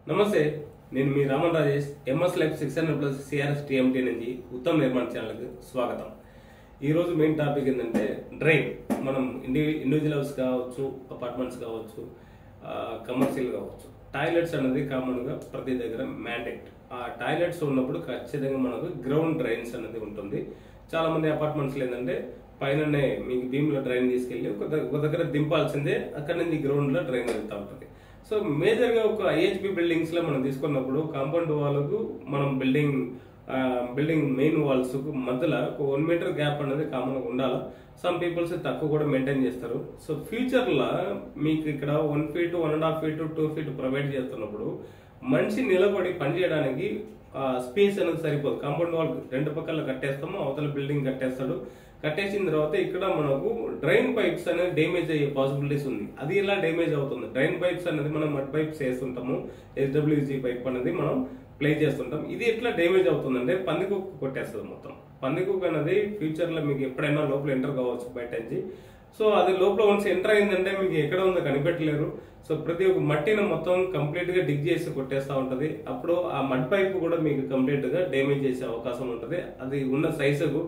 నమస్తే, నేను మీ Raman Rajesh. MS life 600+ CRS TMT నుంచి ఉత్తమ్ నిర్మాణ ఛానల్కి స్వాగతం. ఈరోజు మెయిన్ టాపిక్ ఏంటంటే డ్రైన్. మనం ఇండివిజువల్ హౌస్ కావచ్చు, అపార్ట్మెంట్స్ కావచ్చు, కమర్షియల్ కావచ్చు, టాయిలెట్స్ అనేది కామన్గా ప్రతి దగ్గర మ్యాండేట్. ఆ టాయిలెట్స్ ఉన్నప్పుడు ఖచ్చితంగా మనకు గ్రౌండ్ డ్రైన్స్ అనేది ఉంటుంది. చాలా మంది అపార్ట్మెంట్స్లో ఏంటంటే పైననే మీకు భీమ్లో డ్రైన్ తీసుకెళ్ళి ఒక దగ్గర దింపాల్సిందే, అక్కడ నుంచి గ్రౌండ్లో డ్రైన్ వెళ్తూ ఉంటుంది. సో మేజర్గా ఒక ఐహెచ్పి బిల్డింగ్స్ లో మనం తీసుకున్నప్పుడు కాంపౌండ్ వాళ్ళకు మనం బిల్డింగ్ మెయిన్ వాల్స్ కు మధ్యలో ఒక 1 మీటర్ గ్యాప్ అనేది కామన్ గా ఉండాలి. సమ్ పీపుల్స్ తక్కువ కూడా మెయింటైన్ చేస్తారు. సో ఫ్యూచర్ లో మీకు ఇక్కడ 1 ఫీట్, 1.5 ఫీట్, 2 ఫీట్ ప్రొవైడ్ చేస్తున్నప్పుడు మనిషి నిలబడి పనిచేయడానికి స్పేస్ అనేది సరిపోదు. కాంపౌండ్ వాల్ 2 పక్కల కట్టేస్తాము, అవతల బిల్డింగ్ కట్టేస్తాడు. కట్టేసిన తర్వాత ఇక్కడ మనకు డ్రైన్ పైప్స్ అనేది డ్యామేజ్ అయ్యే పాసిబిలిటీస్ ఉంది. అది ఎలా డ్యామేజ్ అవుతుంది? డ్రైన్ పైప్స్ అనేది మనం మడ్ పైప్స్ వేస్తుంటాము, SWG పైప్ అనేది మనం ప్లే చేస్తుంటాం. ఇది ఎట్లా డ్యామేజ్ అవుతుందంటే పందికొక్కు కొట్టేస్తుంది మొత్తం. పందికొక్కు అనేది ఫ్యూచర్ లో మీకు ఎప్పుడైనా లోపల ఎంటర్ కావచ్చు బయట నుంచి. సో అది లోపల వన్స్ ఎంటర్ అయిందంటే మీకు ఎక్కడ ఉందో కనిపెట్టలేరు. సో ప్రతి ఒక్క మట్టిని మొత్తం కంప్లీట్ గా డిగ్ చేసి కొట్టేస్తా ఉంటది. అప్పుడు ఆ మడ్ పైప్ కూడా మీకు కంప్లీట్ గా డ్యామేజ్ చేసే అవకాశం ఉంటది. అది ఉన్న సైజుకు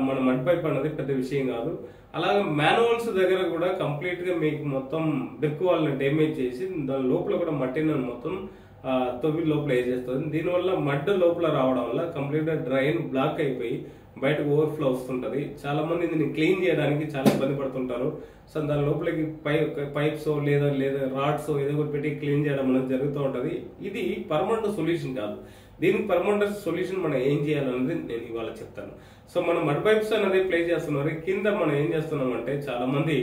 మన మడ్ పైప్ అనేది పెద్ద విషయం కాదు. అలాగే మాన్యువల్స్ దగ్గర కూడా కంప్లీట్ గా మీకు మొత్తం బ్రిక్ వాళ్ళని డ్యామేజ్ చేసి దాని లోపల కూడా మట్టిని మొత్తం తొవ్వి లోపల వేసేస్తుంది. దీనివల్ల మడ్ లోపల రావడం వల్ల కంప్లీట్ గా డ్రైన్ బ్లాక్ అయిపోయి బయటకు ఓవర్ఫ్లో వస్తుంటది. చాలా మంది దీన్ని క్లీన్ చేయడానికి చాలా ఇబ్బంది పడుతుంటారు. సో దాని లోపలికి పైప్స్ లేదా రాడ్స్ ఏదో ఒకటి పెట్టి క్లీన్ చేయడం అనేది జరుగుతూ ఉంటది. ఇది పర్మనెంట్ సొల్యూషన్ కాదు. దీనికి పర్మనెంట్ సొల్యూషన్ మనం ఏం చేయాలనేది నేను ఇవాళ చెప్తాను. సో మనం మడ్ పైప్స్ అనేది ప్లే చేస్తున్నారు. కింద మనం ఏం చేస్తున్నాం అంటే చాలా మంది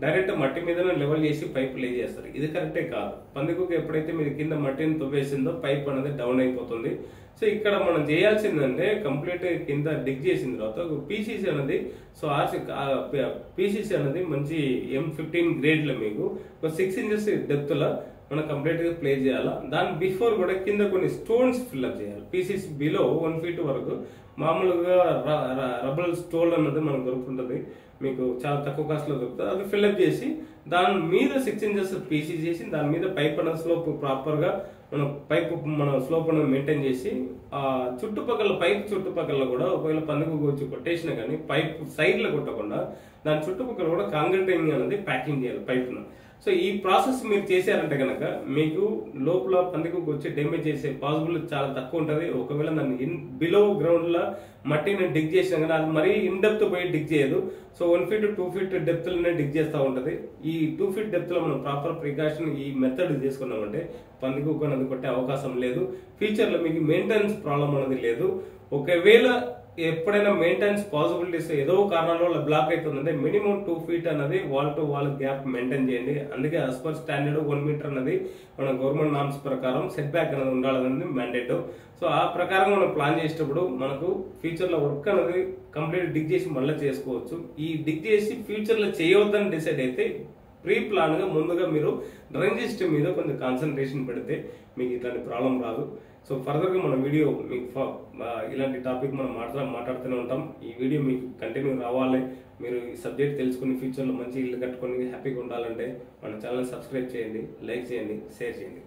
డైరెక్ట్ మట్టి మీదనే లెవెల్ చేసి పైప్ ప్లే చేస్తారు. ఇది కరెక్టే కాదు. పందికొక్కు ఎప్పుడైతే మీరు కింద మట్టిని తవ్వేసిందో పైప్ అనేది డౌన్ అయిపోతుంది. సో ఇక్కడ మనం చేయాల్సిందంటే కంప్లీట్ కింద డిగ్ చేసిన తర్వాత పీసీసీ అనేది, సో పీసీసీ అనేది మంచి M15 గ్రేడ్ లో మీకు ఒక 6 ఇంచెస్ డెప్త్ లో మనం కంప్లీట్ గా ప్లే చేయాలా. దాని బిఫోర్ కూడా కింద కొన్ని స్టోన్స్ ఫిల్అప్ చేయాలి. పీసీసీ బిలో 1 ఫీట్ వరకు మామూలుగా రబ్బర్ స్టోన్ అన్నది మనకు దొరుకుతుంటది. మీకు చాలా తక్కువ కాస్ట్ లో దొరుకుతుంది. అది ఫిల్అప్ చేసి దాని మీద 6 ఇంచెస్ పీసీ చేసి దాని మీద పైప్ అన్న స్లోప్ ప్రాపర్ గా మన స్లోప్ అనేది మెయింటైన్ చేసి చుట్టుపక్కల పైప్ చుట్టుపక్కల కూడా ఒకవేళ పందికొక్కు వచ్చి కొట్టేసినా కానీ పైప్ సైడ్ లో కొట్టకుండా దాని చుట్టుపక్కల కూడా కాంక్రీటింగ్ అనేది ప్యాకింగ్ చేయాలి పైప్ ను. సో ఈ ప్రాసెస్ మీరు చేశారంటే కనుక మీకు లోపల పందికొక్కు వచ్చి డ్యామేజ్ చేసే పాసిబిలిటీ చాలా తక్కువ ఉంటుంది. ఒకవేళ దాన్ని బిలో గ్రౌండ్ లో మట్టిని డిగ్ చేసినా కానీ అది మరీ ఇన్ డెప్త్ పోయి డిగ్ చేయదు. సో 1 ఫీట్ 2 ఫీట్ డెప్త్ లోనే డిగ్ చేస్తూ ఉంటది. ఈ 2 ఫీట్ డెప్త్ లో మనం ప్రాపర్ ప్రికాషన్ ఈ మెథడ్ చేసుకున్నామంటే పందికొక్కు అనేది కొట్టే అవకాశం లేదు. ఫ్యూచర్ లో మీకు మెయింటెనెన్స్ ప్రాబ్లం అనేది లేదు. ఒకవేళ ఎప్పుడైనా మెయింటెనెన్స్ పాసిబిలిటీస్ ఏదో కారణాల వల్ల బ్లాక్ అవుతుందంటే మినిమం 2 ఫీట్ అనేది wall to wall gap maintain చేయండి. అందుకే యాజ్ పర్ స్టాండర్డ్ 1 మీటర్ అనేది మన గవర్నమెంట్ నామ్స్ ప్రకారం సెట్ బ్యాక్ అనేది ఉండాలనేది మ్యాండేట్. సో ఆ ప్రకారం మనం ప్లాన్ చేసేటప్పుడు మనకు ఫ్యూచర్ లో వర్క్ అనేది కంప్లీట్ డిగ్ చేసి మళ్ళీ చేసుకోవచ్చు. ఈ డిగ్ చేసి ఫ్యూచర్ లో చేయవద్దని డిసైడ్ అయితే ప్రీ ప్లాన్ గా ముందుగా మీరు డ్రైన్ సిస్టమ్ మీద కొంచెం కాన్సన్ట్రేషన్ పెడితే మీకు ఇట్లాంటి ప్రాబ్లం రాదు. సో ఫర్దర్ గా మన వీడియో మీకు ఇలాంటి టాపిక్ మనం మాట్లాడుతూనే ఉంటాం. ఈ వీడియో మీకు కంటిన్యూ రావాలి. మీరు ఈ సబ్జెక్ట్ తెలుసుకుని ఫ్యూచర్ లో మంచి ఇల్లు కట్టుకొని హ్యాపీగా ఉండాలంటే మన ఛానల్ సబ్స్క్రైబ్ చేయండి, లైక్ చేయండి, షేర్ చేయండి.